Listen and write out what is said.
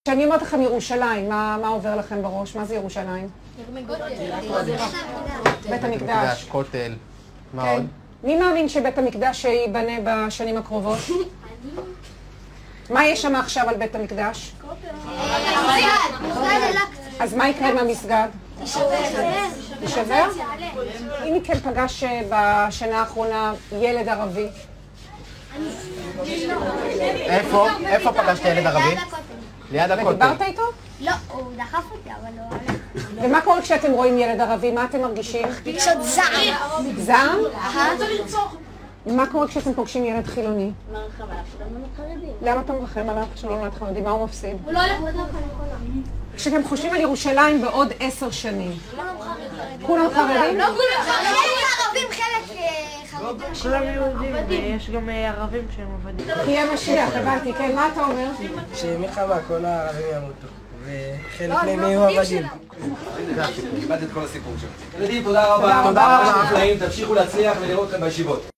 כשאני אומרת לכם ירושלים, מה עובר לכם בראש? מה זה ירושלים? בית המקדש. כותל. מה עוד? מי מאמין שבית המקדש ייבנה בשנים הקרובות? מה יש שם עכשיו על בית המקדש? אז מה יקרה עם המסגד? יישבר? אם מכן פגש בשנה האחרונה ילד ערבי? איפה פגשת ילד ערבי? ליד הכותל. ודיברת איתו? לא, הוא דחף אותי, אבל לא הלך. ומה קורה כשאתם רואים ילד ערבי? מה אתם מרגישים? רגשות זעם. זעם? מה קורה כשאתם פוגשים ילד חילוני? מרחם עליו, שלא נולד חרדי. למה אתה מרחם עליו שלא נולד חרדי? מה הוא מפסיד? הוא לא הולך לדרכם. כשאתם חושבים על ירושלים בעוד 10 שנים, כולם חרדים? לא כולם חרדים. ערבים חלק חרדים. כולם יהודים, ויש גם ערבים שהם עבדים. תהיה משיח, הבנתי, כן, מה אתה אומר? שמלחמה כל הערבים ימותו, וחלק מהם יהיו עבדים. קיבלת את כל הסיפור שלו. ילדים, תודה רבה. תודה רבה. תמשיכו להצליח ולראות אתכם בישיבות.